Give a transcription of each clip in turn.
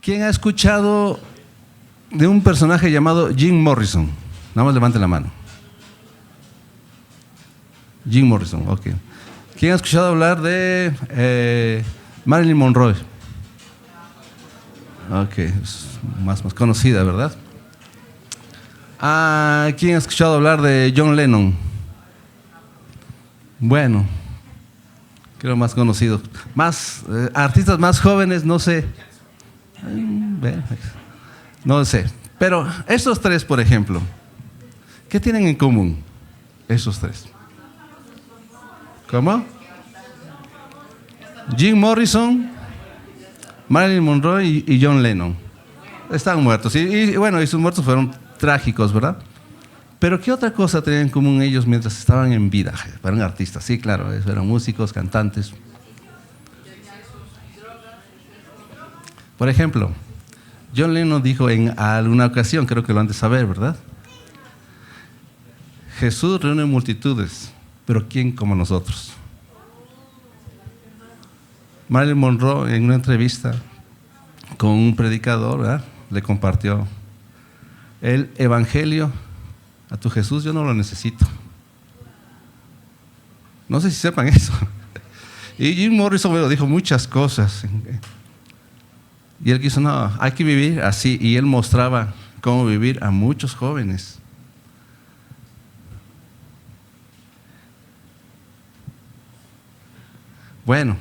¿Quién ha escuchado de un personaje llamado Jim Morrison? Nada más levante la mano. Jim Morrison, ok. ¿Quién ha escuchado hablar de Marilyn Monroe? Ok, es más conocida, ¿verdad? ¿Quién ha escuchado hablar de John Lennon? Bueno, creo más conocido. Más artistas más jóvenes, no sé. No sé. Pero estos tres, por ejemplo, ¿qué tienen en común? Esos tres. ¿Cómo? Jim Morrison, Marilyn Monroe y John Lennon. Están muertos. Y bueno, y sus muertos fueron trágicos, ¿verdad? Pero ¿qué otra cosa tenían en común ellos mientras estaban en vida? Eran artistas, sí, claro, eran músicos, cantantes. Por ejemplo, John Lennon dijo en alguna ocasión, creo que lo han de saber, ¿verdad? Jesús reúne multitudes, pero ¿quién como nosotros? Marilyn Monroe en una entrevista con un predicador, ¿verdad?, le compartió el evangelio. A tu Jesús yo no lo necesito. No sé si sepan eso. Y Jim Morrison me lo dijo muchas cosas. Y él quiso, no, hay que vivir así. Y él mostraba cómo vivir a muchos jóvenes. Bueno,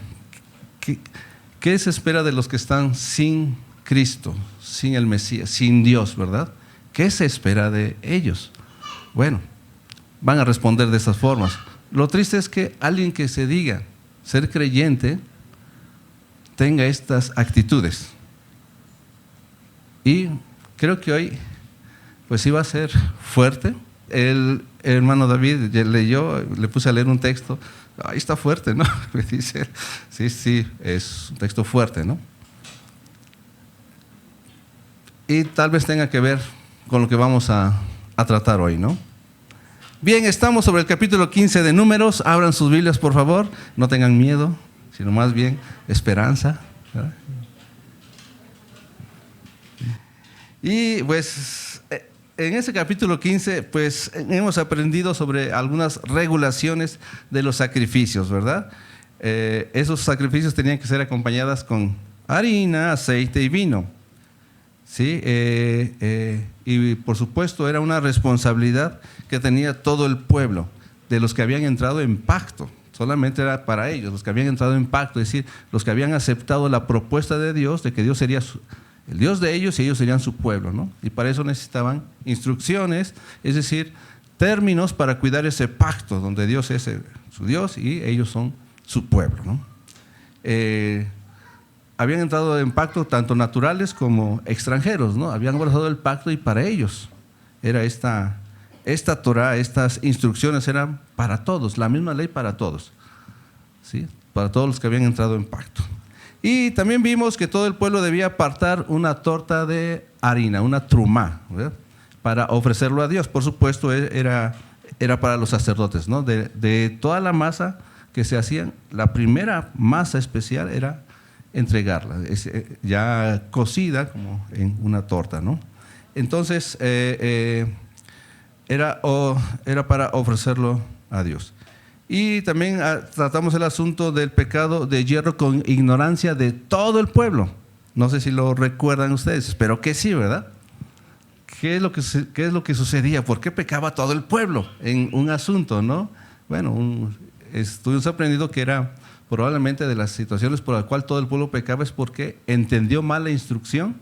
¿qué se espera de los que están sin Cristo, sin el Mesías, sin Dios, verdad? ¿Qué se espera de ellos? Bueno, van a responder de esas formas. Lo triste es que alguien que se diga ser creyente tenga estas actitudes. Y creo que hoy, pues iba a ser fuerte. El hermano David leyó, le puse a leer un texto. Ahí está fuerte, ¿no? Me dice, sí, es un texto fuerte, ¿no? Y tal vez tenga que ver con lo que vamos a tratar hoy, ¿no? Bien, estamos sobre el capítulo 15 de Números. Abran sus Biblias, por favor. No tengan miedo, sino más bien esperanza, ¿verdad? Y pues en ese capítulo 15, pues hemos aprendido sobre algunas regulaciones de los sacrificios, ¿verdad? Esos sacrificios tenían que ser acompañados con harina, aceite y vino, ¿sí? Y por supuesto era una responsabilidad que tenía todo el pueblo, de los que habían entrado en pacto. Solamente era para ellos, los que habían entrado en pacto, es decir, los que habían aceptado la propuesta de Dios, de que Dios sería el Dios de ellos y ellos serían su pueblo, ¿no? Y para eso necesitaban instrucciones, es decir, términos para cuidar ese pacto donde Dios es su Dios y ellos son su pueblo, ¿no? Habían entrado en pacto tanto naturales como extranjeros, ¿no? Habían abrazado el pacto y para ellos era esta Torah, estas instrucciones eran para todos, la misma ley para todos, ¿sí? Para todos los que habían entrado en pacto. Y también vimos que todo el pueblo debía apartar una torta de harina, una trumá, ¿verdad?, para ofrecerlo a Dios. Por supuesto, era para los sacerdotes, ¿no? De toda la masa que se hacían, la primera masa especial era entregarla, ya cocida como en una torta, ¿no? Entonces, era para ofrecerlo a Dios. Y también tratamos el asunto del pecado de hierro con ignorancia de todo el pueblo. No sé si lo recuerdan ustedes, espero que sí, ¿verdad? ¿Qué es lo que sucedía? ¿Por qué pecaba todo el pueblo en un asunto, no? Bueno, estuvimos aprendiendo que era probablemente de las situaciones por las cuales todo el pueblo pecaba es porque entendió mal la instrucción,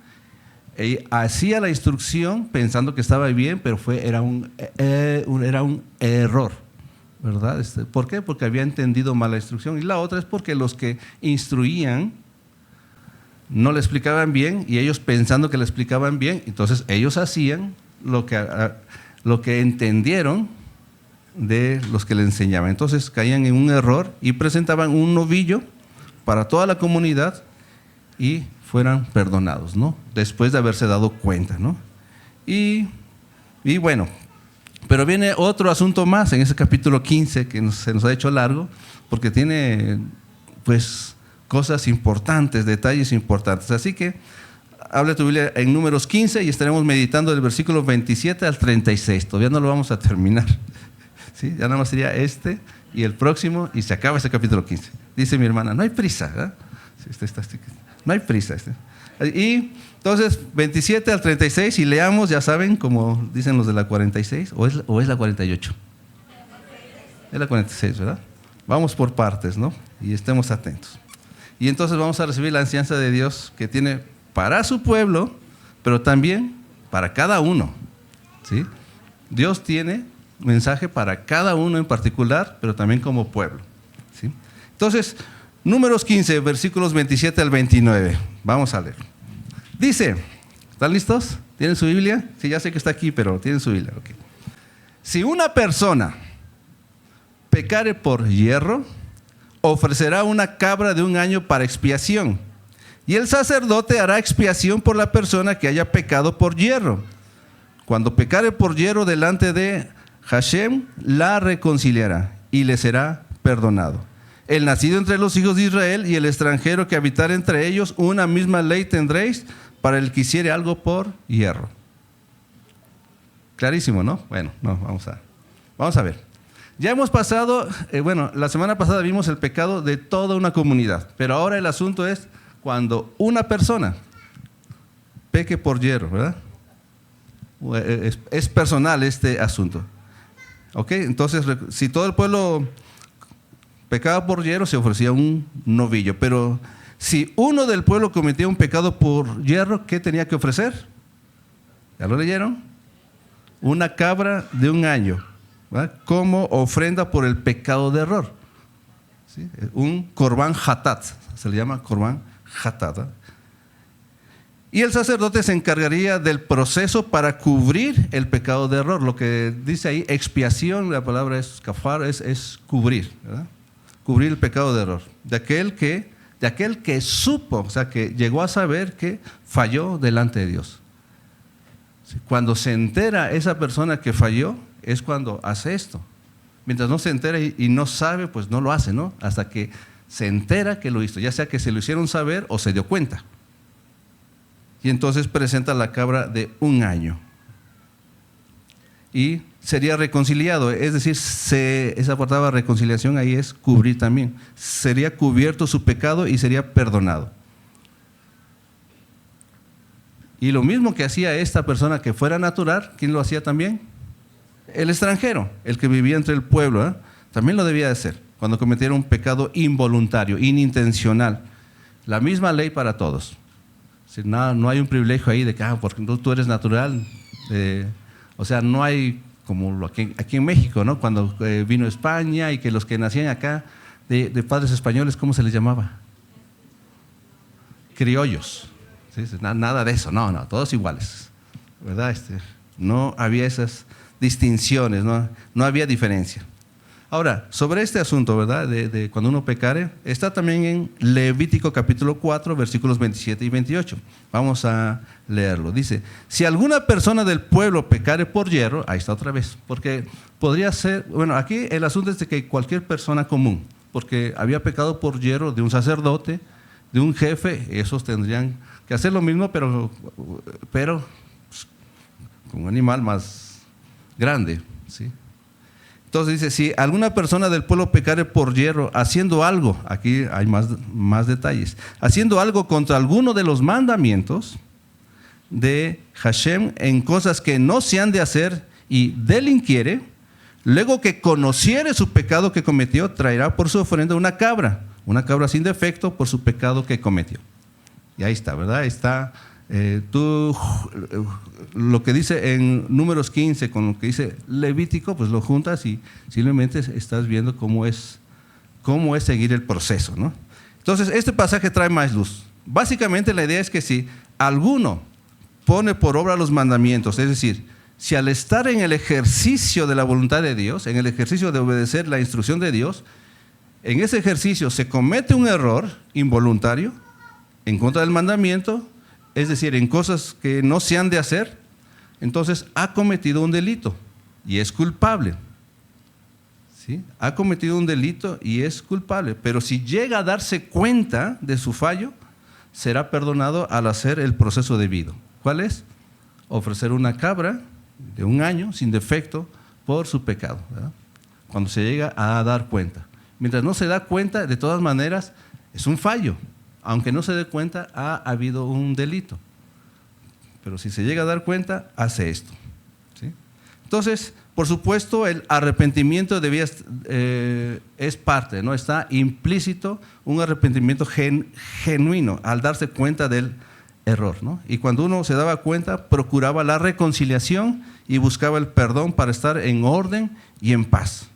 hacía la instrucción pensando que estaba bien, pero era un error, ¿verdad? ¿Por qué? Porque había entendido mal la instrucción. Y la otra es porque los que instruían no le explicaban bien y ellos pensando que le explicaban bien, entonces ellos hacían lo que entendieron de los que le enseñaban. Entonces caían en un error y presentaban un novillo para toda la comunidad y fueran perdonados, ¿no? Después de haberse dado cuenta, ¿no? Y bueno, pero viene otro asunto más en ese capítulo 15 que se nos ha hecho largo, porque tiene pues cosas importantes, detalles importantes. Así que abre tu Biblia en Números 15 y estaremos meditando del versículo 27 al 36. Todavía no lo vamos a terminar. ¿Sí? Ya nada más sería este y el próximo y se acaba ese capítulo 15. Dice mi hermana, no hay prisa, ¿verdad? No hay prisa. Y entonces, 27 al 36, y leamos, ya saben, como dicen los de la 46, o es la 48. Es la 46, ¿verdad? Vamos por partes, ¿no? Y estemos atentos. Y entonces vamos a recibir la enseñanza de Dios que tiene para su pueblo, pero también para cada uno, ¿sí? Dios tiene un mensaje para cada uno en particular, pero también como pueblo, ¿sí? Entonces, Números 15, versículos 27 al 29. Vamos a leer. Dice, ¿están listos? ¿Tienen su Biblia? Sí, ya sé que está aquí, pero tienen su Biblia. Okay. Si una persona pecare por hierro, ofrecerá una cabra de 1 año para expiación. Y el sacerdote hará expiación por la persona que haya pecado por hierro. Cuando pecare por hierro delante de Hashem, la reconciliará y le será perdonado. El nacido entre los hijos de Israel y el extranjero que habitar entre ellos, una misma ley tendréis para el que hiciere algo por hierro. Clarísimo, ¿no? Bueno, no, vamos a ver. Ya hemos pasado, la semana pasada vimos el pecado de toda una comunidad, pero ahora el asunto es cuando una persona peque por hierro, ¿verdad? Es personal este asunto. ¿Ok? Entonces, si todo el pueblo pecaba por hierro, se ofrecía un novillo. Pero si uno del pueblo cometía un pecado por hierro, ¿qué tenía que ofrecer? ¿Ya lo leyeron? Una cabra de 1 año, ¿verdad? Como ofrenda por el pecado de error. ¿Sí? Un corbán hatat, se le llama corbán hatat, ¿verdad? Y el sacerdote se encargaría del proceso para cubrir el pecado de error. Lo que dice ahí, expiación, la palabra es kafar, es cubrir, ¿verdad? Cubrir el pecado de error. De aquel que supo, o sea, que llegó a saber que falló delante de Dios. Cuando se entera esa persona que falló, es cuando hace esto. Mientras no se entera y no sabe, pues no lo hace, ¿no? Hasta que se entera que lo hizo, ya sea que se lo hicieron saber o se dio cuenta. Y entonces presenta la cabra de 1 año. Y sería reconciliado, es decir, esa palabra reconciliación ahí es cubrir también. Sería cubierto su pecado y sería perdonado. Y lo mismo que hacía esta persona que fuera natural, ¿quién lo hacía también? El extranjero, el que vivía entre el pueblo, ¿eh? También lo debía de hacer cuando cometiera un pecado involuntario, inintencional. La misma ley para todos. No hay un privilegio ahí de que porque tú eres natural. O sea, no hay como aquí en México, ¿no? Cuando vino España y que los que nacían acá de padres españoles, ¿cómo se les llamaba? Criollos. ¿Sí? Nada de eso, no, todos iguales, ¿verdad? No había esas distinciones, no había diferencia. Ahora, sobre este asunto, ¿verdad? De cuando uno pecare, está también en Levítico capítulo 4, versículos 27 y 28. Vamos a leerlo. Dice, si alguna persona del pueblo pecare por hierro, ahí está otra vez, porque podría ser, aquí el asunto es de que cualquier persona común, porque había pecado por hierro de un sacerdote, de un jefe, esos tendrían que hacer lo mismo, pero con un animal más grande, ¿sí? Entonces dice, si alguna persona del pueblo pecare por hierro, haciendo algo, aquí hay más detalles, haciendo algo contra alguno de los mandamientos de Hashem en cosas que no se han de hacer y delinquiere, luego que conociere su pecado que cometió, traerá por su ofrenda una cabra sin defecto por su pecado que cometió. Y ahí está, ¿verdad? Está lo que dice en Números 15 con lo que dice Levítico, pues lo juntas y simplemente estás viendo cómo es seguir el proceso, ¿no? Entonces, este pasaje trae más luz. Básicamente la idea es que si alguno pone por obra los mandamientos, es decir, si al estar en el ejercicio de la voluntad de Dios, en el ejercicio de obedecer la instrucción de Dios, en ese ejercicio se comete un error involuntario en contra del mandamiento, es decir, en cosas que no se han de hacer, entonces ha cometido un delito y es culpable. ¿Sí? Ha cometido un delito y es culpable, pero si llega a darse cuenta de su fallo, será perdonado al hacer el proceso debido. ¿Cuál es? Ofrecer una cabra de 1 año sin defecto por su pecado, ¿verdad? Cuando se llega a dar cuenta. Mientras no se da cuenta, de todas maneras, es un fallo. Aunque no se dé cuenta, ha habido un delito. Pero si se llega a dar cuenta, hace esto, ¿sí? Entonces, por supuesto, el arrepentimiento es parte, ¿no? Está implícito un arrepentimiento genuino al darse cuenta del error, ¿no? Y cuando uno se daba cuenta, procuraba la reconciliación y buscaba el perdón para estar en orden y en paz.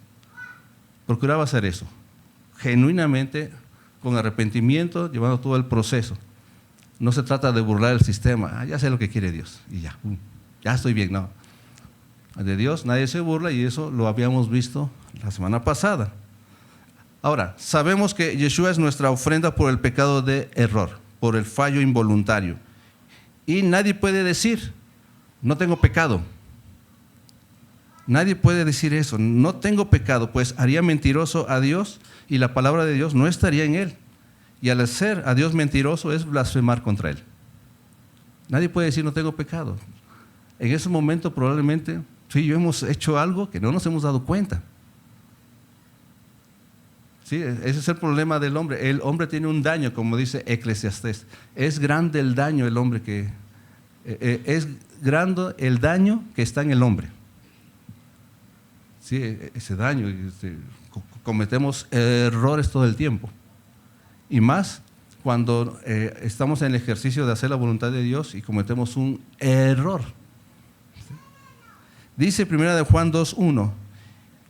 Procuraba hacer eso, genuinamente, con arrepentimiento, llevando todo el proceso. No se trata de burlar el sistema. Ya sé lo que quiere Dios y ya estoy bien. No. De Dios nadie se burla y eso lo habíamos visto la semana pasada. Ahora, sabemos que Yeshua es nuestra ofrenda por el pecado de error, por el fallo involuntario. Y nadie puede decir, no tengo pecado. Nadie puede decir eso, no tengo pecado, pues haría mentiroso a Dios y la palabra de Dios no estaría en él. Y al ser a Dios mentiroso es blasfemar contra él. Nadie puede decir no tengo pecado. En ese momento probablemente tú y yo hemos hecho algo que no nos hemos dado cuenta. Sí, ese es el problema del hombre. El hombre tiene un daño, como dice Eclesiastés. Es grande el daño es grande el daño que está en el hombre. Sí, ese daño, cometemos errores todo el tiempo. Y más cuando estamos en el ejercicio de hacer la voluntad de Dios y cometemos un error. Dice 1 Juan 2:1,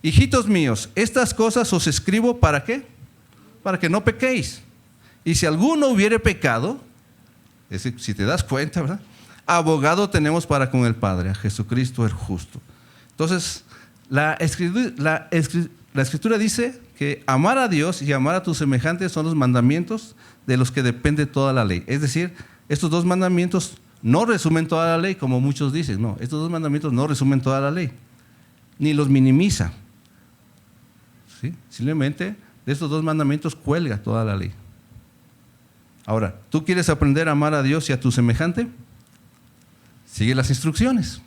hijitos míos, estas cosas os escribo ¿para qué? Para que no pequéis. Y si alguno hubiere pecado, es decir, si te das cuenta, ¿verdad? Abogado tenemos para con el Padre, a Jesucristo el justo. Entonces, la Escritura dice que amar a Dios y amar a tus semejantes son los mandamientos de los que depende toda la ley. Es decir, estos 2 mandamientos no resumen toda la ley, como muchos dicen. No, estos 2 mandamientos no resumen toda la ley, ni los minimiza. ¿Sí? Simplemente de estos 2 mandamientos cuelga toda la ley. Ahora, ¿tú quieres aprender a amar a Dios y a tu semejante? Sigue las instrucciones.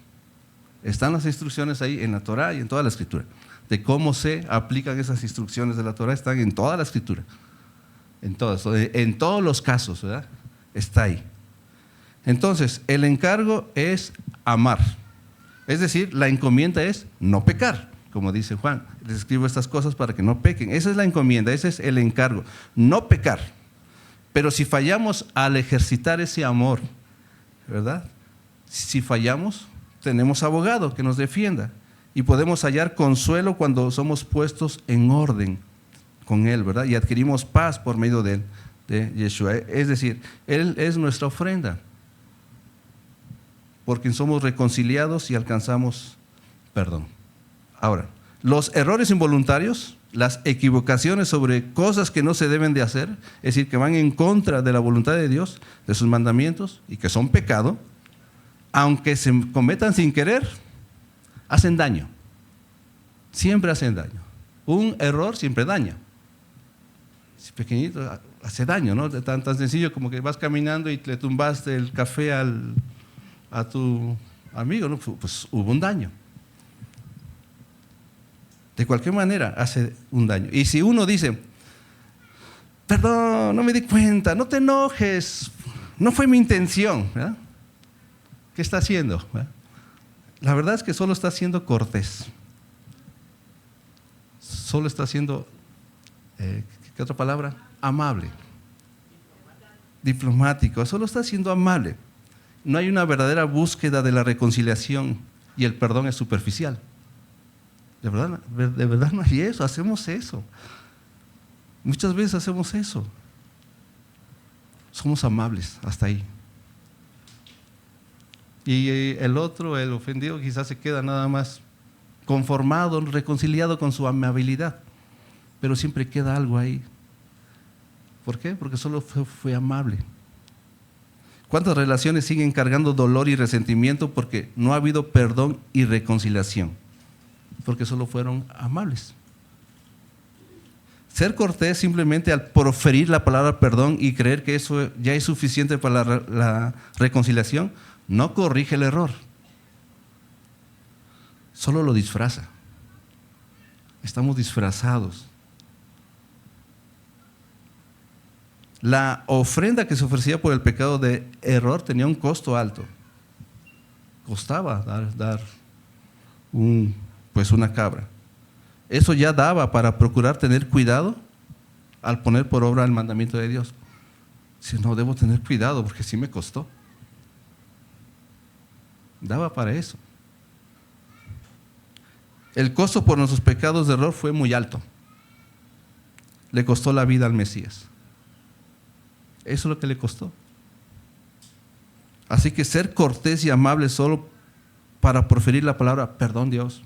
Están las instrucciones ahí en la Torah y en toda la Escritura. De cómo se aplican esas instrucciones de la Torah están en toda la Escritura. En todos los casos, ¿verdad? Está ahí. Entonces, el encargo es amar. Es decir, la encomienda es no pecar, como dice Juan. Les escribo estas cosas para que no pequen. Esa es la encomienda, ese es el encargo. No pecar. Pero si fallamos al ejercitar ese amor, ¿verdad? Si fallamos, tenemos abogado que nos defienda y podemos hallar consuelo cuando somos puestos en orden con Él, ¿verdad? Y adquirimos paz por medio de Yeshua. Es decir, Él es nuestra ofrenda, por quien somos reconciliados y alcanzamos perdón. Ahora, los errores involuntarios, las equivocaciones sobre cosas que no se deben de hacer, es decir, que van en contra de la voluntad de Dios, de sus mandamientos y que son pecado, aunque se cometan sin querer, hacen daño. Siempre hacen daño. Un error siempre daña. Si pequeñito, hace daño, ¿no? Tan sencillo como que vas caminando y le tumbaste el café a tu amigo, ¿no? Pues hubo un daño. De cualquier manera hace un daño. Y si uno dice, perdón, no me di cuenta, no te enojes, no fue mi intención, ¿verdad? ¿Qué está haciendo? ¿Verdad? La verdad es que solo está siendo cortés. Solo está siendo, ¿qué otra palabra? Amable. Diplomático. Solo está siendo amable. No hay una verdadera búsqueda de la reconciliación y el perdón es superficial. De verdad no hay eso, hacemos eso. Muchas veces hacemos eso. Somos amables, hasta ahí. Y el otro, el ofendido, quizás se queda nada más conformado, reconciliado con su amabilidad. Pero siempre queda algo ahí. ¿Por qué? Porque solo fue amable. ¿Cuántas relaciones siguen cargando dolor y resentimiento porque no ha habido perdón y reconciliación? Porque solo fueron amables. Ser cortés simplemente al proferir la palabra perdón y creer que eso ya es suficiente para la reconciliación, no corrige el error. Solo lo disfraza. Estamos disfrazados. La ofrenda que se ofrecía por el pecado de error tenía un costo alto. Costaba dar una cabra. Eso ya daba para procurar tener cuidado al poner por obra el mandamiento de Dios. Si no, debo tener cuidado porque sí me costó. Daba para eso. El costo por nuestros pecados de error fue muy alto. Le costó la vida al Mesías. Eso es lo que le costó. Así que ser cortés y amable solo para proferir la palabra perdón, Dios,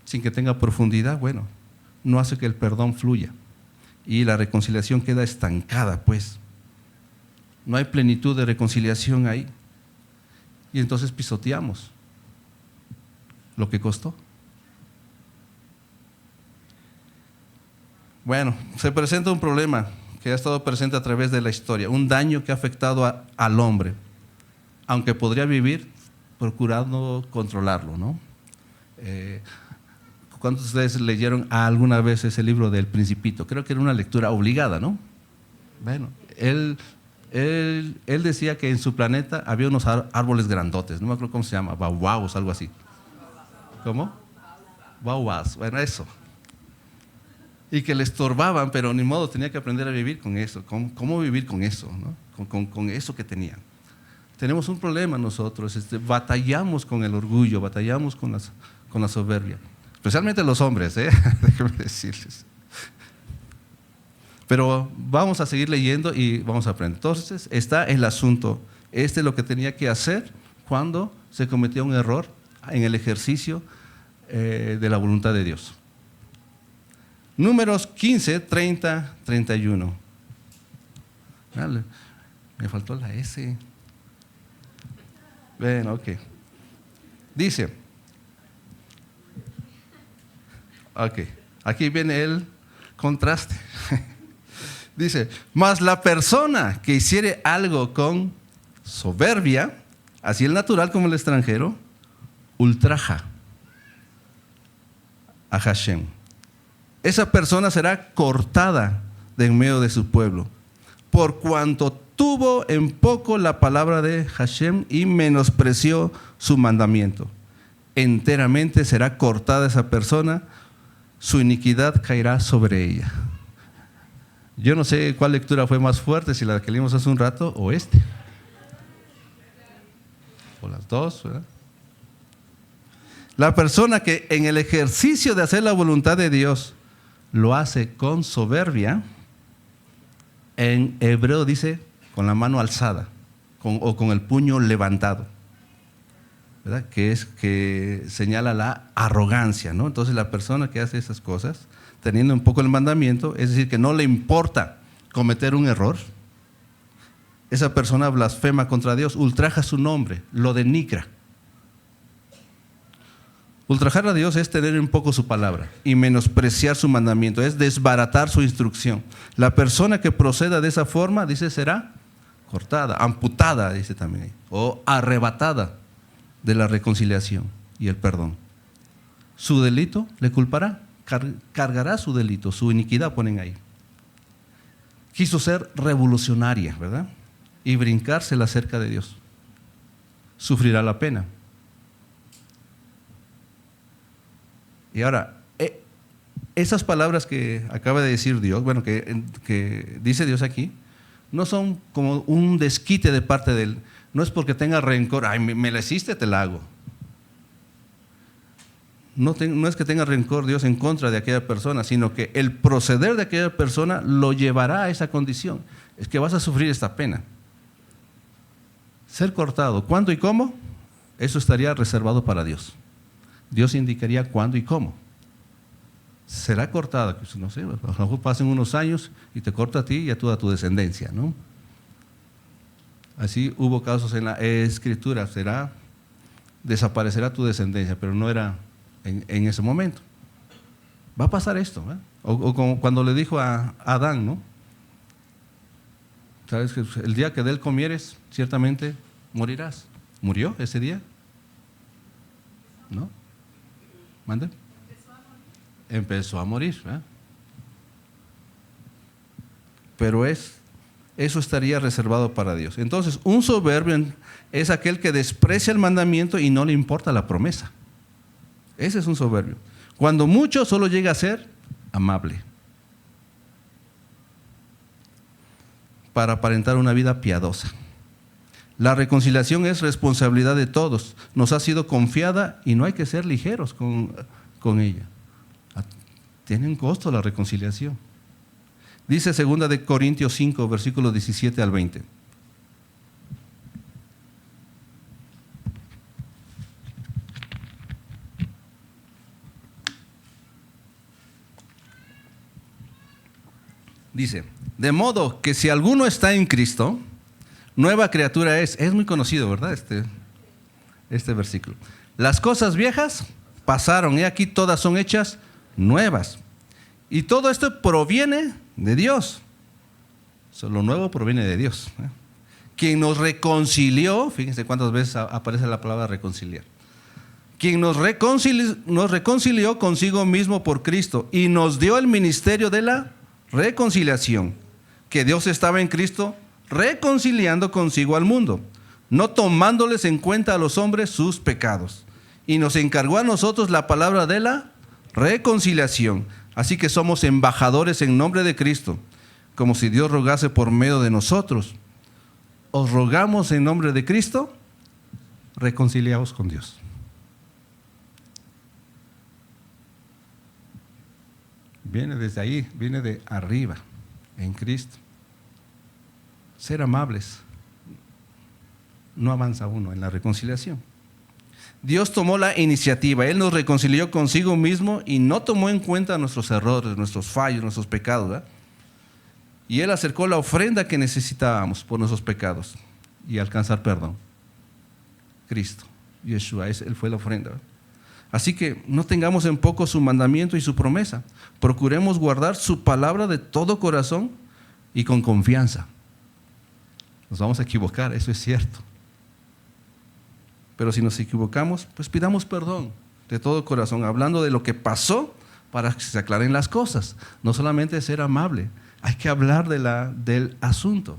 sin que tenga profundidad, bueno, no hace que el perdón fluya y la reconciliación queda estancada, pues. No hay plenitud de reconciliación ahí. Y entonces pisoteamos lo que costó. Bueno, se presenta un problema que ha estado presente a través de la historia, un daño que ha afectado al hombre, aunque podría vivir procurando controlarlo, ¿no? ¿Cuántos de ustedes leyeron alguna vez ese libro del Principito? Creo que era una lectura obligada, ¿no? Bueno, él decía que en su planeta había unos árboles grandotes, no me acuerdo cómo se llama, baobabos, algo así. ¿Cómo? Baobabs, bueno, eso. Y que le estorbaban, pero ni modo, tenía que aprender a vivir con eso. ¿Cómo vivir con eso, ¿no? Con eso que tenían. Tenemos un problema nosotros, batallamos con el orgullo, batallamos con la soberbia. Especialmente los hombres, déjenme decirles. Pero vamos a seguir leyendo y vamos a aprender. Entonces, está el asunto. Este es lo que tenía que hacer cuando se cometió un error en el ejercicio de la voluntad de Dios. Números 15, 30, 31. Dale, me faltó la S. Bueno, ok. Dice, ok, aquí viene el contraste. Dice, mas la persona que hiciere algo con soberbia, así el natural como el extranjero, ultraja a Hashem. Esa persona será cortada de en medio de su pueblo, por cuanto tuvo en poco la palabra de Hashem y menospreció su mandamiento. Enteramente será cortada esa persona, su iniquidad caerá sobre ella. Yo no sé cuál lectura fue más fuerte, si la que leímos hace un rato o este. O las dos, ¿verdad? La persona que en el ejercicio de hacer la voluntad de Dios lo hace con soberbia, en hebreo dice con la mano alzada o con el puño levantado, ¿verdad? Que señala la arrogancia, ¿no? Entonces la persona que hace esas cosas, teniendo un poco el mandamiento, es decir, que no le importa cometer un error, esa persona blasfema contra Dios, ultraja su nombre, lo denigra. Ultrajar a Dios es tener un poco su palabra y menospreciar su mandamiento, es desbaratar su instrucción. La persona que proceda de esa forma, dice, será cortada, amputada, dice también, o arrebatada de la reconciliación y el perdón. Su delito le culpará, cargará su delito, su iniquidad ponen ahí. Quiso ser revolucionaria, ¿verdad? Y brincársela cerca de Dios. Sufrirá la pena. Y ahora, esas palabras que acaba de decir Dios, bueno, que dice Dios aquí, no son como un desquite de parte de Él. No es porque tenga rencor, ay, me la hiciste, te la hago. No es que tenga rencor Dios en contra de aquella persona, sino que el proceder de aquella persona lo llevará a esa condición. Es que vas a sufrir esta pena. Ser cortado, ¿cuándo y cómo? Eso estaría reservado para Dios. Dios indicaría cuándo y cómo. Será cortada, no sé, a lo mejor pasen unos años y te corta a ti y a toda tu descendencia, ¿no? Así hubo casos en la Escritura, desaparecerá tu descendencia, pero no era en ese momento. Va a pasar esto, ¿eh? O como cuando le dijo a Adán, ¿no? Sabes que el día que de él comieres, ciertamente morirás. ¿Murió ese día? ¿No? ¿Mande? Empezó a morir, ¿eh? Pero eso estaría reservado para Dios. Entonces, un soberbio es aquel que desprecia el mandamiento y no le importa la promesa. Ese es un soberbio. Cuando mucho, solo llega a ser amable, para aparentar una vida piadosa. La reconciliación es responsabilidad de todos. Nos ha sido confiada y no hay que ser ligeros con ella. Tiene un costo la reconciliación. Dice 2 de Corintios 5, versículos 17 al 20. Dice, de modo que si alguno está en Cristo, nueva criatura es. Es muy conocido, ¿verdad? Este versículo. Las cosas viejas pasaron y aquí todas son hechas nuevas. Y todo esto proviene de Dios. Lo nuevo proviene de Dios, ¿eh? Quien nos reconcilió, fíjense cuántas veces aparece la palabra reconciliar. Quien nos reconcilió consigo mismo por Cristo y nos dio el ministerio de la reconciliación, que Dios estaba en Cristo reconciliando consigo al mundo, no tomándoles en cuenta a los hombres sus pecados, y nos encargó a nosotros la palabra de la reconciliación. Así que somos embajadores en nombre de Cristo, como si Dios rogase por medio de nosotros. Os rogamos en nombre de Cristo, reconciliaos con Dios. Viene desde ahí, viene de arriba, en Cristo. Ser amables. No avanza uno en la reconciliación. Dios tomó la iniciativa, Él nos reconcilió consigo mismo y no tomó en cuenta nuestros errores, nuestros fallos, nuestros pecados, ¿verdad? Y Él acercó la ofrenda que necesitábamos por nuestros pecados y alcanzar perdón. Cristo, Yeshua, Él fue la ofrenda, ¿verdad? Así que no tengamos en poco su mandamiento y su promesa. Procuremos guardar su palabra de todo corazón y con confianza. Nos vamos a equivocar, eso es cierto. Pero si nos equivocamos, pues pidamos perdón de todo corazón, hablando de lo que pasó para que se aclaren las cosas. No solamente ser amable, hay que hablar del asunto.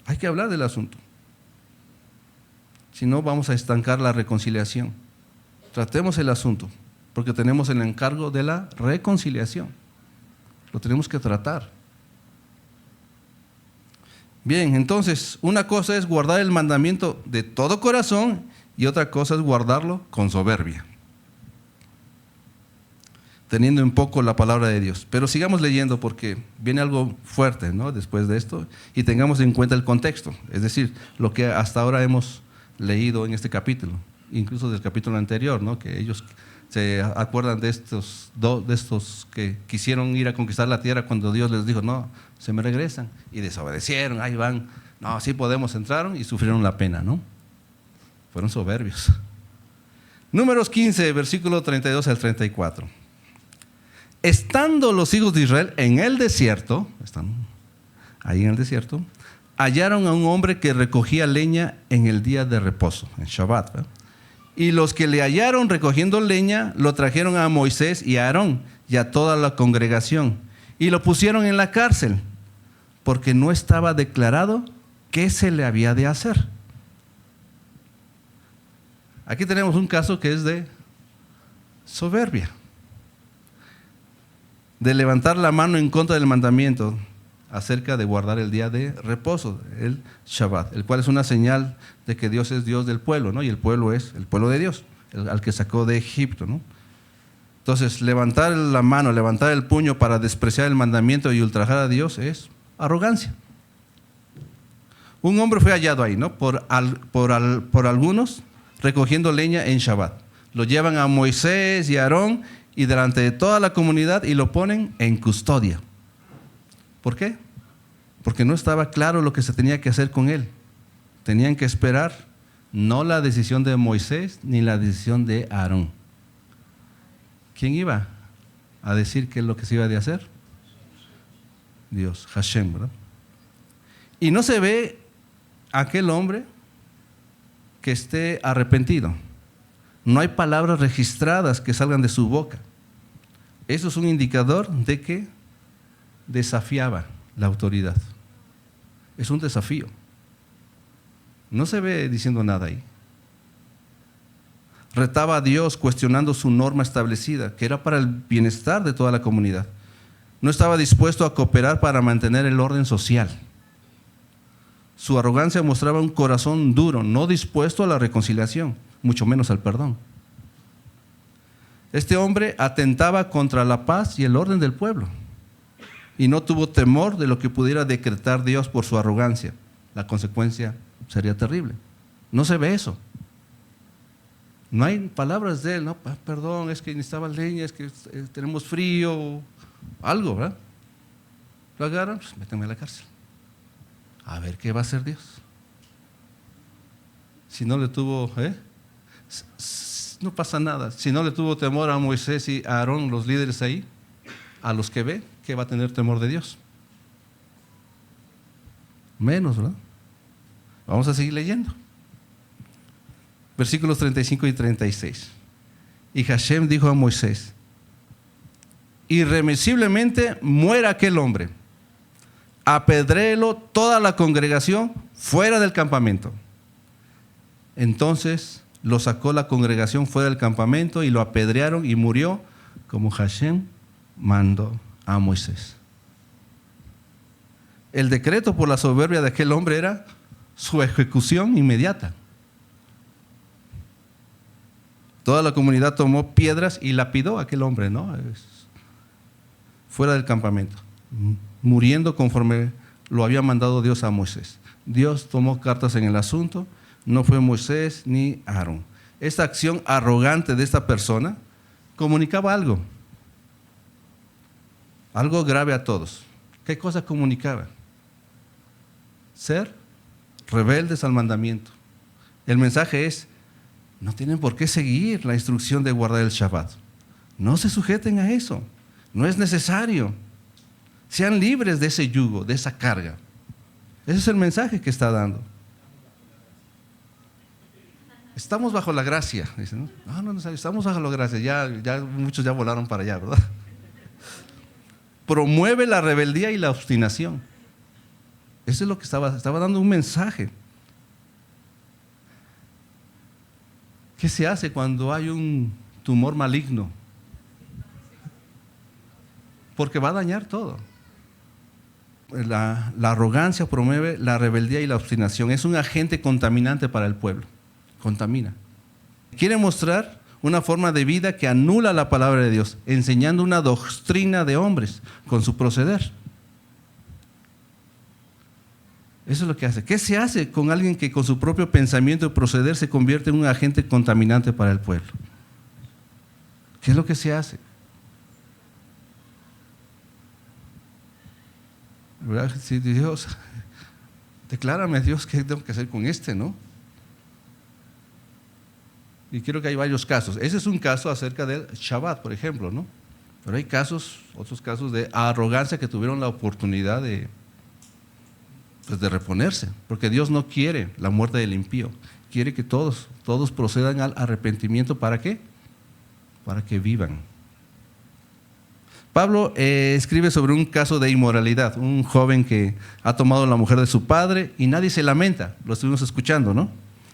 Hay que hablar del asunto. Si no, vamos a estancar la reconciliación. Tratemos el asunto, porque tenemos el encargo de la reconciliación. Lo tenemos que tratar. Bien, entonces, una cosa es guardar el mandamiento de todo corazón y otra cosa es guardarlo con soberbia, teniendo en poco la palabra de Dios. Pero sigamos leyendo porque viene algo fuerte, ¿no? Después de esto, y tengamos en cuenta el contexto, es decir, lo que hasta ahora hemos leído en este capítulo, incluso del capítulo anterior, ¿no? Que ellos se acuerdan de estos que quisieron ir a conquistar la tierra cuando Dios les dijo, no, se me regresan, y desobedecieron, ahí van, no, sí podemos, entraron y sufrieron la pena, ¿no? Fueron soberbios. Números 15, versículo 32 al 34. Estando los hijos de Israel en el desierto, están ahí en el desierto, hallaron a un hombre que recogía leña en el día de reposo, en Shabbat, ¿verdad? Y los que le hallaron recogiendo leña lo trajeron a Moisés y a Aarón y a toda la congregación y lo pusieron en la cárcel porque no estaba declarado qué se le había de hacer. Aquí tenemos un caso que es de soberbia, de levantar la mano en contra del mandamiento acerca de guardar el día de reposo, el Shabbat, el cual es una señal de que Dios es Dios del pueblo, ¿no? Y el pueblo es el pueblo de Dios, al que sacó de Egipto, ¿no? Entonces, levantar la mano, levantar el puño para despreciar el mandamiento y ultrajar a Dios es arrogancia. Un hombre fue hallado ahí, ¿no? Por algunos recogiendo leña en Shabbat. Lo llevan a Moisés y a Aarón y delante de toda la comunidad y lo ponen en custodia. ¿Por qué? Porque no estaba claro lo que se tenía que hacer con él. Tenían que esperar No la decisión de Moisés ni la decisión de Aarón. ¿Quién iba a decir qué es lo que se iba de hacer? Dios, Hashem, ¿verdad? Y no se ve aquel hombre que esté arrepentido. No hay palabras registradas que salgan de su boca. Eso es un indicador de que desafiaba la autoridad. Es un desafío. No se ve diciendo nada ahí. Retaba a Dios cuestionando su norma establecida, que era para el bienestar de toda la comunidad. No estaba dispuesto a cooperar para mantener el orden social. Su arrogancia mostraba un corazón duro, no dispuesto a la reconciliación, mucho menos al perdón. Este hombre atentaba contra la paz y el orden del pueblo y no tuvo temor de lo que pudiera decretar Dios por su arrogancia. La consecuencia sería terrible. No se ve eso. No hay palabras de él, no, perdón, es que necesitaba leña, es que tenemos frío, algo, ¿verdad? Lo agarran, pues métanme a la cárcel. A ver qué va a hacer Dios. Si no le tuvo, no pasa nada. Si no le tuvo temor a Moisés y a Aarón, los líderes ahí, a los que ve, ¿qué va a tener temor de Dios? Menos, ¿verdad? Vamos a seguir leyendo. Versículos 35 y 36. Y Hashem dijo a Moisés: irremisiblemente muera aquel hombre, apedréelo toda la congregación fuera del campamento. Entonces lo sacó la congregación fuera del campamento y lo apedrearon y murió como Hashem mandó a Moisés. El decreto por la soberbia de aquel hombre era su ejecución inmediata. Toda la comunidad tomó piedras y lapidó a aquel hombre, ¿no? Fuera del campamento, muriendo conforme lo había mandado Dios a Moisés. Dios tomó cartas en el asunto, no fue Moisés ni Aarón. Esta acción arrogante de esta persona comunicaba algo grave a todos. ¿Qué cosa comunicaba? Ser rebeldes al mandamiento. El mensaje es: no tienen por qué seguir la instrucción de guardar el Shabbat. No se sujeten a eso. No es necesario. Sean libres de ese yugo, de esa carga. Ese es el mensaje que está dando. Estamos bajo la gracia. Dicen, no, estamos bajo la gracia. Ya muchos ya volaron para allá, ¿verdad? Promueve la rebeldía y la obstinación. Eso es lo que estaba dando un mensaje. ¿Qué se hace cuando hay un tumor maligno? Porque va a dañar todo. La arrogancia promueve la rebeldía y la obstinación. Es un agente contaminante para el pueblo. Contamina. Quiere mostrar una forma de vida que anula la palabra de Dios, enseñando una doctrina de hombres con su proceder. Eso es lo que hace. ¿Qué se hace con alguien que con su propio pensamiento y proceder se convierte en un agente contaminante para el pueblo? ¿Qué es lo que se hace? ¿Verdad? Si Dios, declárame, Dios, ¿qué tengo que hacer con este, no? Y quiero que hay varios casos. Ese es un caso acerca del Shabbat, por ejemplo, ¿no? Pero hay otros casos de arrogancia que tuvieron la oportunidad de reponerse, porque Dios no quiere la muerte del impío, quiere que todos procedan al arrepentimiento. ¿Para qué? Para que vivan. Pablo escribe sobre un caso de inmoralidad, un joven que ha tomado la mujer de su padre y nadie se lamenta, lo estuvimos escuchando, ¿no?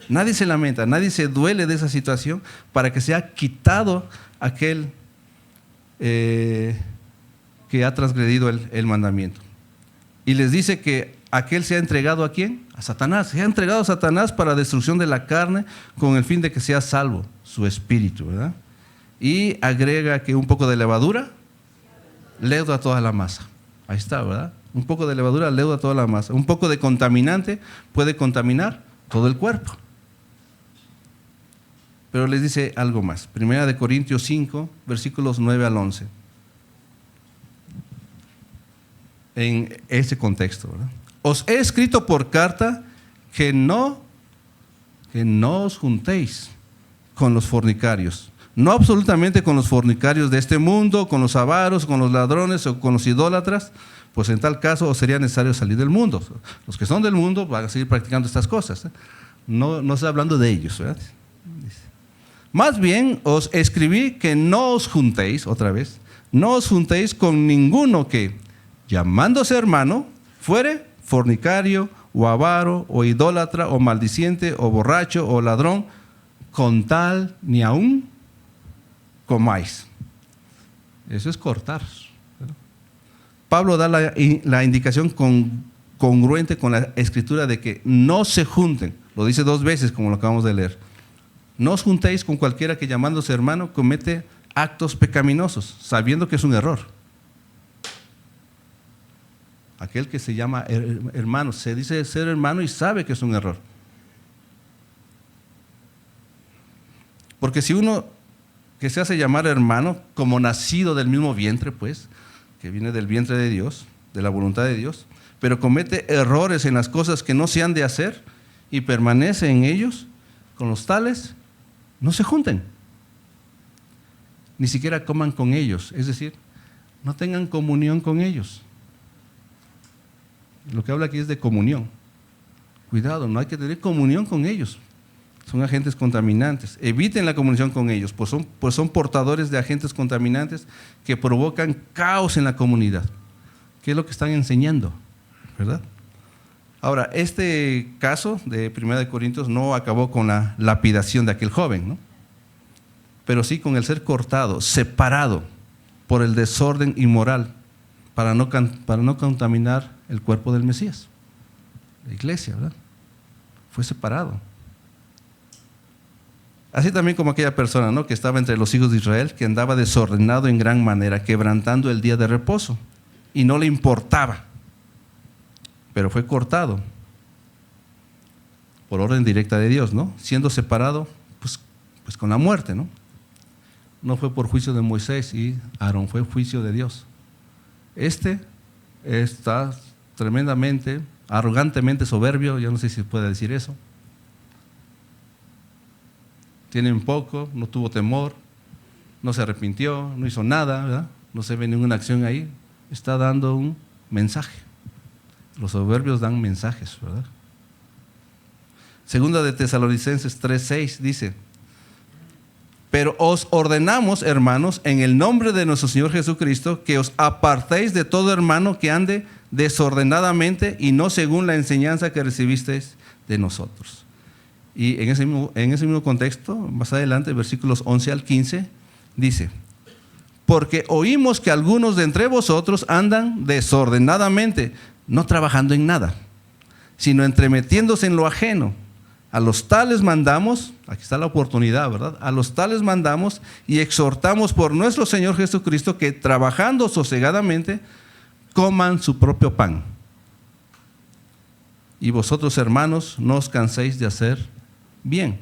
Nadie se lamenta, nadie se duele de esa situación para que sea quitado aquel que ha transgredido el mandamiento. Y les dice que aquel se ha entregado ¿a quién? A Satanás. Se ha entregado a Satanás para destrucción de la carne con el fin de que sea salvo su espíritu, ¿verdad? Y agrega que un poco de levadura leuda toda la masa. Ahí está, ¿verdad? Un poco de levadura leuda toda la masa. Un poco de contaminante puede contaminar todo el cuerpo. Pero les dice algo más. Primera de Corintios 5, versículos 9 al 11. En ese contexto, ¿verdad? Os he escrito por carta que no que no os juntéis con los fornicarios. No absolutamente con los fornicarios de este mundo, con los avaros, con los ladrones o con los idólatras, pues en tal caso os sería necesario salir del mundo. Los que son del mundo van a seguir practicando estas cosas. No está hablando de ellos, ¿verdad? Más bien os escribí que no os juntéis, otra vez, no os juntéis con ninguno que, llamándose hermano, fuere fornicario, o avaro, o idólatra, o maldiciente, o borracho, o ladrón, con tal ni aún comáis. Eso es cortar. Pablo da la indicación congruente con la escritura de que no se junten. Lo dice 2 veces, como lo acabamos de leer. No os juntéis con cualquiera que, llamándose hermano, comete actos pecaminosos, sabiendo que es un error. Aquel que se llama hermano, se dice ser hermano y sabe que es un error. Porque si uno que se hace llamar hermano, como nacido del mismo vientre, pues, que viene del vientre de Dios, de la voluntad de Dios, pero comete errores en las cosas que no se han de hacer y permanece en ellos, con los tales, no se junten. Ni siquiera coman con ellos, es decir, no tengan comunión con ellos. Lo que habla aquí es de comunión. Cuidado, no hay que tener comunión con ellos. Son agentes contaminantes. Eviten la comunión con ellos, pues son portadores de agentes contaminantes que provocan caos en la comunidad. ¿Qué es lo que están enseñando? ¿Verdad? Ahora, este caso de 1 Corintios no acabó con la lapidación de aquel joven, ¿no? Pero sí con el ser cortado, separado por el desorden inmoral, para no contaminar el cuerpo del Mesías, la iglesia, ¿verdad? Fue separado. Así también como aquella persona, ¿no?, que estaba entre los hijos de Israel, que andaba desordenado en gran manera, quebrantando el día de reposo, y no le importaba, pero fue cortado por orden directa de Dios, ¿no?, siendo separado pues con la muerte, ¿no? No fue por juicio de Moisés y Aarón, fue juicio de Dios. Este está tremendamente, arrogantemente soberbio, yo no sé si se puede decir eso. Tiene un poco, no tuvo temor, no se arrepintió, no hizo nada, ¿verdad? No se ve ninguna acción ahí. Está dando un mensaje. Los soberbios dan mensajes, ¿verdad? Segunda de Tesalonicenses 3:6 dice: pero os ordenamos, hermanos, en el nombre de nuestro Señor Jesucristo, que os apartéis de todo hermano que ande desordenadamente y no según la enseñanza que recibisteis de nosotros. Y en ese mismo contexto, más adelante, versículos 11 al 15, dice: porque oímos que algunos de entre vosotros andan desordenadamente, no trabajando en nada, sino entremetiéndose en lo ajeno. A los tales mandamos, aquí está la oportunidad, ¿verdad? A los tales mandamos y exhortamos por nuestro Señor Jesucristo que, trabajando sosegadamente, coman su propio pan. Y vosotros, hermanos, no os canséis de hacer bien.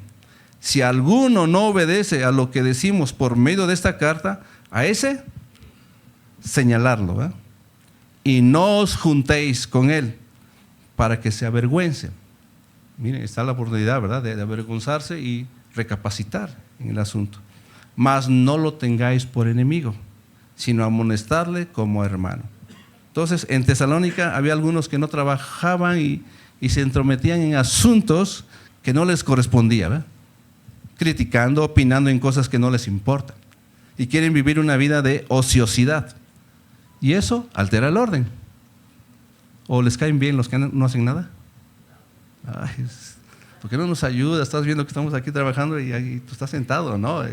Si alguno no obedece a lo que decimos por medio de esta carta, a ese señalarlo, ¿verdad? Y no os juntéis con él para que se avergüence. Miren, está la oportunidad, ¿verdad?, de avergonzarse y recapacitar en el asunto. Mas no lo tengáis por enemigo, sino amonestarle como hermano. Entonces, en Tesalónica había algunos que no trabajaban y se entrometían en asuntos que no les correspondía, ¿verdad?, criticando, opinando en cosas que no les importan. Y quieren vivir una vida de ociosidad. Y eso altera el orden. ¿O les caen bien los que no hacen nada? Ay, ¿por qué no nos ayuda? Estás viendo que estamos aquí trabajando y tú estás sentado, ¿no?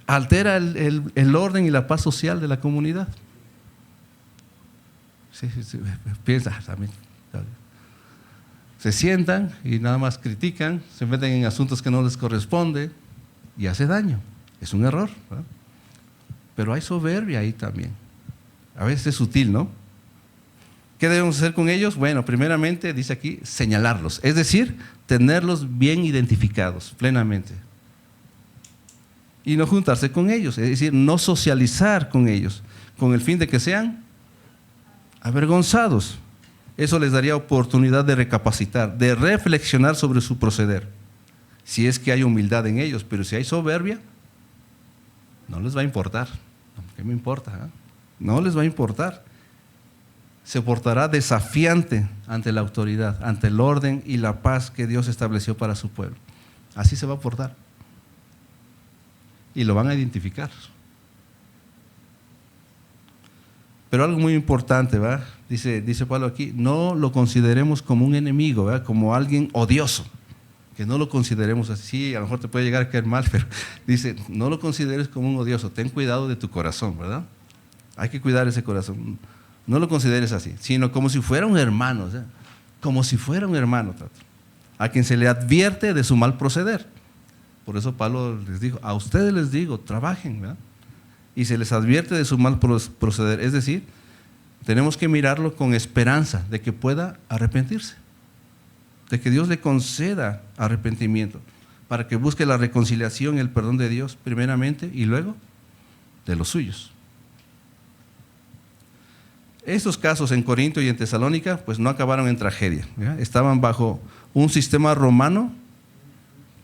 Altera el orden y la paz social de la comunidad. Sí, piensa también. Se sientan y nada más critican, se meten en asuntos que no les corresponde y hace daño. Es un error, ¿verdad? Pero hay soberbia ahí también. A veces es sutil, ¿no? ¿Qué debemos hacer con ellos? Bueno, primeramente dice aquí, señalarlos, es decir, tenerlos bien identificados plenamente. Y no juntarse con ellos, es decir, no socializar con ellos, con el fin de que sean avergonzados. Eso les daría oportunidad de recapacitar, de reflexionar sobre su proceder. Si es que hay humildad en ellos, pero si hay soberbia, no les va a importar. ¿Qué me importa? No les va a importar. Se portará desafiante ante la autoridad, ante el orden y la paz que Dios estableció para su pueblo. Así se va a portar. Y lo van a identificar. Pero algo muy importante, ¿verdad? Dice Pablo aquí, no lo consideremos como un enemigo, ¿verdad? Como alguien odioso. Que no lo consideremos así. Sí, a lo mejor te puede llegar a caer mal, pero dice, no lo consideres como un odioso. Ten cuidado de tu corazón, ¿verdad? Hay que cuidar ese corazón. No lo consideres así, sino como si fuera un hermano, ¿sí? Como si fuera un hermano, a quien se le advierte de su mal proceder. Por eso Pablo les dijo, a ustedes les digo, trabajen, ¿verdad? Y se les advierte de su mal proceder. Es decir, tenemos que mirarlo con esperanza de que pueda arrepentirse, de que Dios le conceda arrepentimiento, para que busque la reconciliación y el perdón de Dios primeramente y luego de los suyos. Estos casos en Corinto y en Tesalónica pues no acabaron en tragedia, ¿verdad? Estaban bajo un sistema romano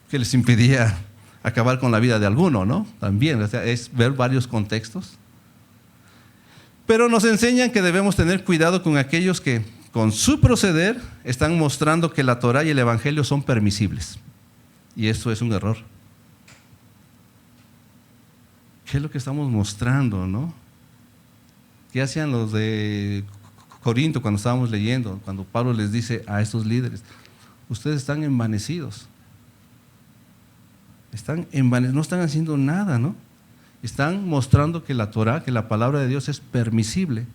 que les impedía acabar con la vida de alguno, ¿no? También, o sea, es ver varios contextos. Pero nos enseñan que debemos tener cuidado con aquellos que con su proceder están mostrando que la Torá y el Evangelio son permisibles. Y eso es un error. ¿Qué es lo que estamos mostrando, no? ¿Qué hacían los de Corinto cuando estábamos leyendo? Cuando Pablo les dice a estos líderes, ustedes están envanecidos. No están haciendo nada, ¿no? Están mostrando que la Torá, que la palabra de Dios es permisible,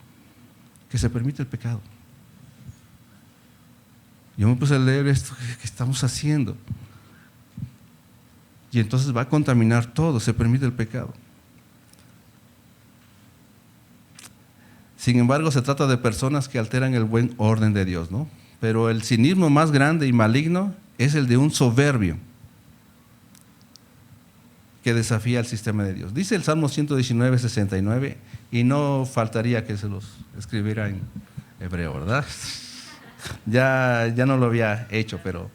que se permite el pecado. Yo me puse a leer esto que estamos haciendo. Y entonces va a contaminar todo, se permite el pecado. Sin embargo, se trata de personas que alteran el buen orden de Dios, ¿no? Pero el cinismo más grande y maligno es el de un soberbio que desafía el sistema de Dios. Dice el Salmo 119, 69, y no faltaría que se los escribiera en hebreo, ¿verdad? Ya no lo había hecho, pero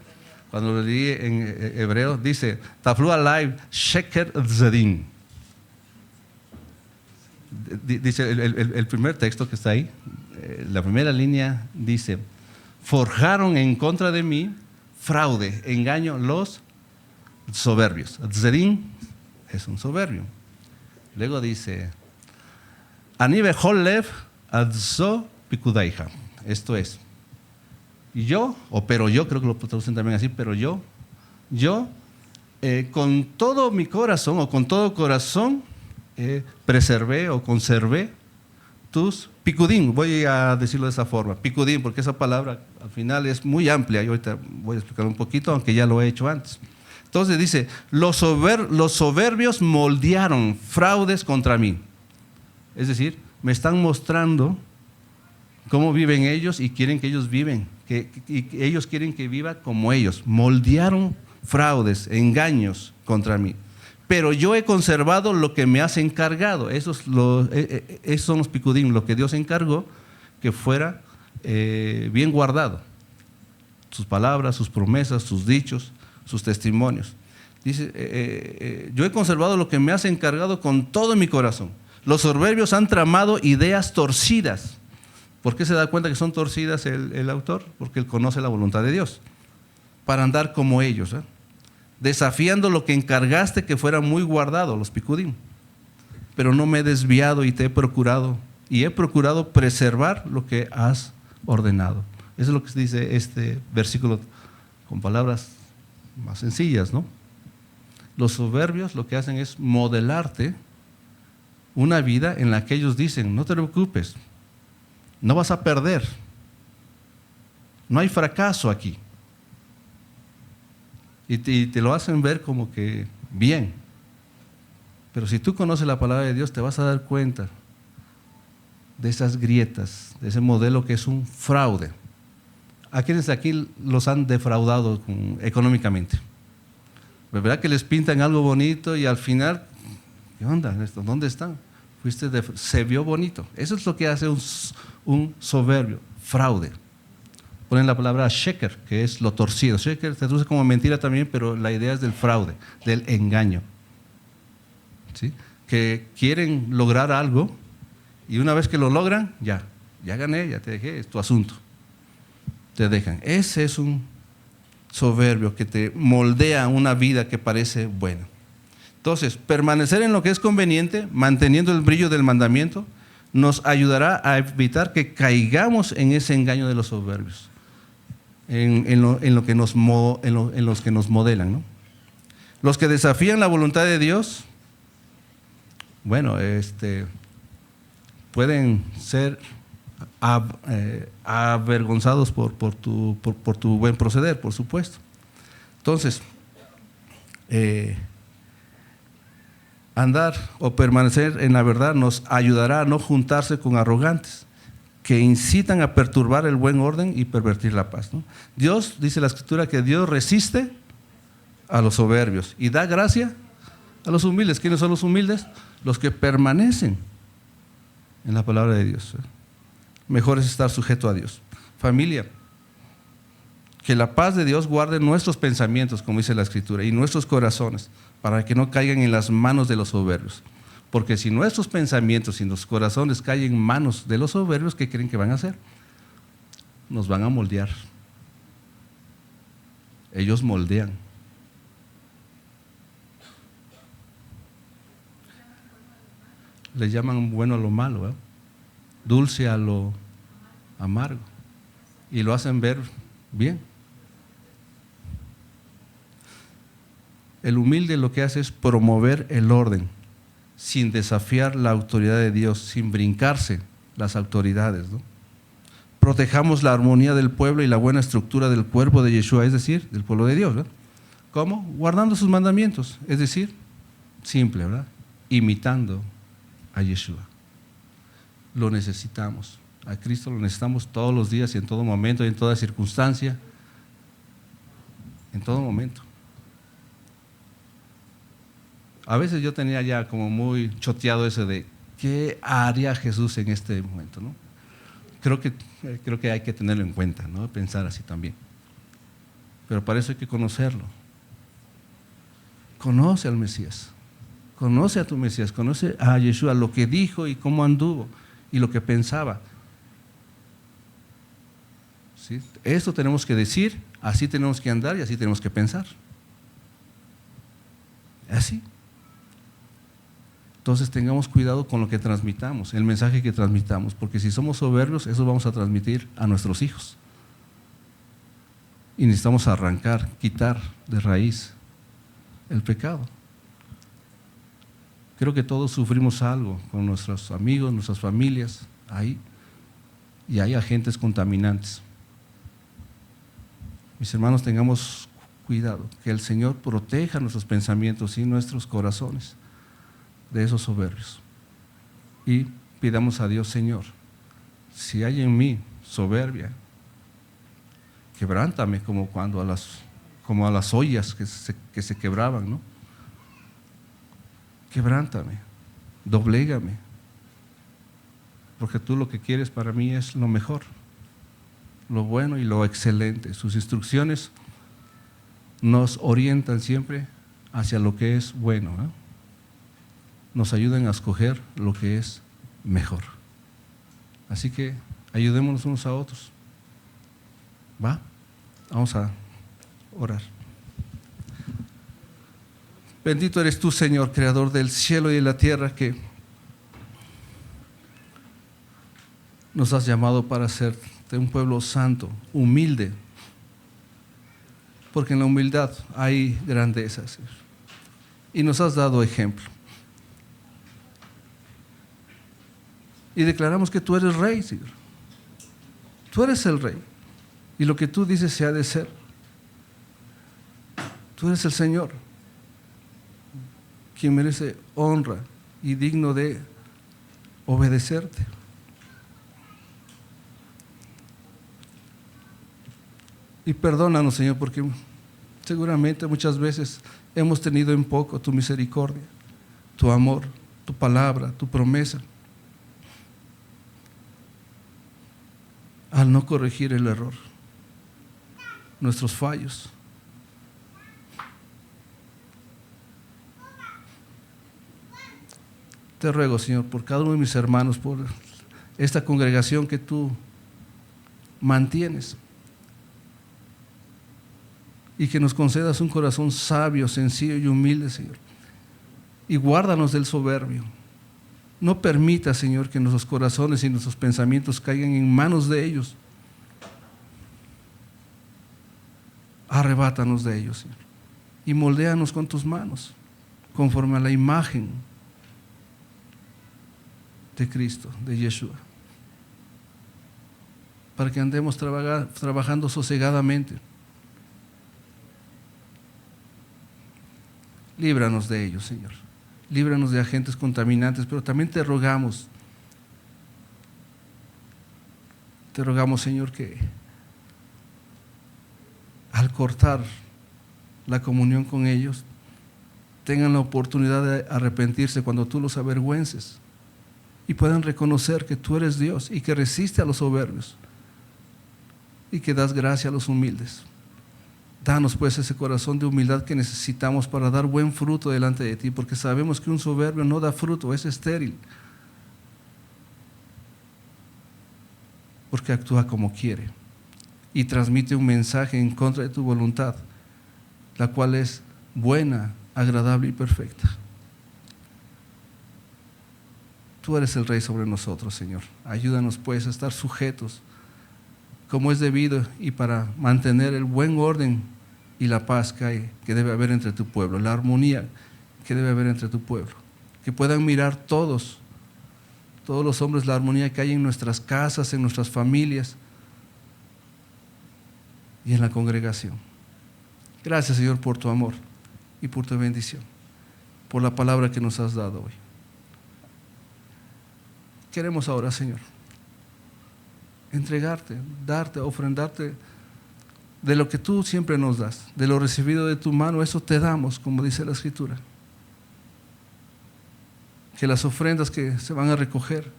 cuando lo leí en hebreo, dice, Taflu alay sheker tzedin. Dice el primer texto que está ahí, la primera línea dice, forjaron en contra de mí fraude, engaño, los soberbios. Tzedin es un soberbio. Luego dice, Ani bechol lev adzo pikudaija. Esto es, pero yo, creo que lo traducen también así, pero yo, con todo mi corazón o con todo corazón, preservé o conservé tus picudín, voy a decirlo de esa forma, picudín, porque esa palabra al final es muy amplia y ahorita voy a explicar un poquito, aunque ya lo he hecho antes. Entonces dice, los soberbios moldearon fraudes contra mí. Es decir, me están mostrando cómo viven ellos y quieren que ellos viven, y ellos quieren que viva como ellos. Moldearon fraudes, engaños contra mí. Pero yo he conservado lo que me has encargado. Esos son los picudín, lo que Dios encargó que fuera bien guardado. Sus palabras, sus promesas, sus dichos, sus testimonios. Dice, yo he conservado lo que me has encargado con todo mi corazón. Los soberbios han tramado ideas torcidas. ¿Por qué se da cuenta que son torcidas el autor? Porque él conoce la voluntad de Dios. Para andar como ellos, desafiando lo que encargaste que fuera muy guardado, los picudín. Pero no me he desviado y he procurado preservar lo que has ordenado. Eso es lo que dice este versículo con palabras más sencillas, ¿no? Los soberbios lo que hacen es modelarte una vida en la que ellos dicen, no te preocupes, no vas a perder, no hay fracaso aquí. Y te lo hacen ver como que bien. Pero si tú conoces la palabra de Dios, te vas a dar cuenta de esas grietas, de ese modelo que es un fraude. ¿A quienes aquí los han defraudado económicamente? ¿Verdad que les pintan algo bonito y al final, ¿qué onda? ¿Dónde están? Se vio bonito. Eso es lo que hace un soberbio, fraude. ponen la palabra sheker, que es lo torcido. Sheker se traduce como mentira también, pero la idea es del fraude, del engaño. ¿Sí? Que quieren lograr algo y una vez que lo logran, ya gané, ya te dejé, es tu asunto. Te dejan. Ese es un soberbio que te moldea una vida que parece buena. Entonces, permanecer en lo que es conveniente, manteniendo el brillo del mandamiento, nos ayudará a evitar que caigamos en ese engaño de los soberbios, en los que nos modelan, ¿no? Los que desafían la voluntad de Dios, bueno, pueden ser avergonzados por tu buen proceder, por supuesto. Entonces, andar o permanecer en la verdad nos ayudará a no juntarse con arrogantes que incitan a perturbar el buen orden y pervertir la paz, ¿no? Dios, dice la Escritura, que Dios resiste a los soberbios y da gracia a los humildes. ¿Quiénes son los humildes? Los que permanecen en la palabra de Dios. Mejor es estar sujeto a Dios. Familia, que la paz de Dios guarde nuestros pensamientos, como dice la Escritura, y nuestros corazones, para que no caigan en las manos de los soberbios. Porque si nuestros pensamientos y nuestros corazones caen en manos de los soberbios, ¿qué creen que van a hacer? Nos van a moldear. Ellos moldean. Le llaman bueno a lo malo, ¿eh? Dulce a lo amargo. Y lo hacen ver bien. El humilde lo que hace es promover el orden, sin desafiar la autoridad de Dios, sin brincarse las autoridades, ¿no? Protejamos la armonía del pueblo y la buena estructura del cuerpo de Yeshua, es decir, del pueblo de Dios, ¿verdad? ¿Cómo? Guardando sus mandamientos, es decir, simple, ¿verdad? Imitando a Yeshua. Lo necesitamos. A Cristo lo necesitamos todos los días y en todo momento y en toda circunstancia. En todo momento. A veces yo tenía ya como muy choteado eso de ¿qué haría Jesús en este momento, ¿no? Creo que hay que tenerlo en cuenta, ¿no? Pensar así también. Pero para eso hay que conocerlo. Conoce al Mesías. Conoce a tu Mesías. Conoce a Yeshua, lo que dijo y cómo anduvo y lo que pensaba. ¿Sí? Esto tenemos que decir, así tenemos que andar y así tenemos que pensar. Así. Entonces tengamos cuidado con lo que transmitamos, el mensaje que transmitamos, porque si somos soberbios, eso vamos a transmitir a nuestros hijos. Y necesitamos arrancar, quitar de raíz el pecado. Creo que todos sufrimos algo con nuestros amigos, nuestras familias, ahí, y hay agentes contaminantes. Mis hermanos, tengamos cuidado, que el Señor proteja nuestros pensamientos y nuestros corazones de esos soberbios. Y pidamos a Dios, Señor, si hay en mí soberbia, quebrántame como a las ollas que se quebraban, ¿no? Quebrántame, doblégame, porque tú lo que quieres para mí es lo mejor, lo bueno y lo excelente. Sus instrucciones nos orientan siempre hacia lo que es bueno, ¿no? Nos ayudan a escoger lo que es mejor. Así que ayudémonos unos a otros. ¿Va? Vamos a orar. Bendito eres tú, Señor, creador del cielo y de la tierra, que nos has llamado para ser de un pueblo santo, humilde, porque en la humildad hay grandeza, Señor. Y nos has dado ejemplo. Y declaramos que tú eres rey, Señor. Tú eres el rey. Y lo que tú dices se ha de ser. Tú eres el Señor, quien merece honra y digno de obedecerte. Y perdónanos, Señor, porque seguramente muchas veces hemos tenido en poco tu misericordia, tu amor, tu palabra, tu promesa, al no corregir el error. nuestros fallos. Te ruego, Señor, por cada uno de mis hermanos, por esta congregación que tú mantienes, y que nos concedas un corazón sabio, sencillo y humilde, Señor, y guárdanos del soberbio. No permita, Señor, que nuestros corazones y nuestros pensamientos caigan en manos de ellos. Arrebátanos de ellos, Señor, y moldéanos con tus manos, conforme a la imagen de Cristo, de Yeshua, para que andemos trabajando sosegadamente. Líbranos de ellos, Señor. Líbranos de agentes contaminantes, pero también te rogamos, Señor, que al cortar la comunión con ellos, tengan la oportunidad de arrepentirse cuando tú los avergüences y puedan reconocer que tú eres Dios y que resiste a los soberbios y que das gracia a los humildes. Danos pues ese corazón de humildad que necesitamos para dar buen fruto delante de ti, porque sabemos que un soberbio no da fruto, es estéril, porque actúa como quiere y transmite un mensaje en contra de tu voluntad, la cual es buena, agradable y perfecta. Tú eres el Rey sobre nosotros, Señor. Ayúdanos pues a estar sujetos como es debido y para mantener el buen orden y la paz que debe haber entre tu pueblo, la armonía que debe haber entre tu pueblo. Que puedan mirar todos los hombres, la armonía que hay en nuestras casas, en nuestras familias y en la congregación. Gracias, Señor, por tu amor y por tu bendición, por la palabra que nos has dado hoy. Queremos ahora, Señor, entregarte, darte, ofrendarte de lo que tú siempre nos das, de lo recibido de tu mano, eso te damos, como dice la Escritura. Que las ofrendas que se van a recoger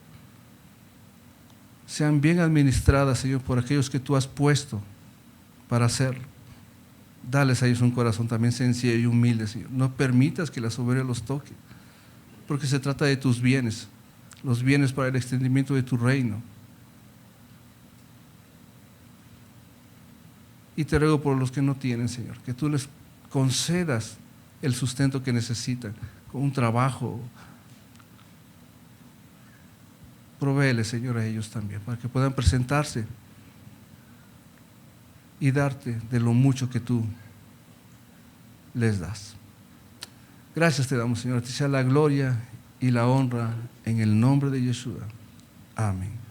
sean bien administradas, Señor, por aquellos que tú has puesto para hacerlo. Dales a ellos un corazón también sencillo y humilde, Señor. No permitas que la soberbia los toque, porque se trata de tus bienes, los bienes para el extendimiento de tu reino. Y te ruego por los que no tienen, Señor, que tú les concedas el sustento que necesitan, con un trabajo. Provéele, Señor, a ellos también, para que puedan presentarse y darte de lo mucho que tú les das. Gracias te damos, Señor. A ti sea la gloria y la honra en el nombre de Yeshua. Amén.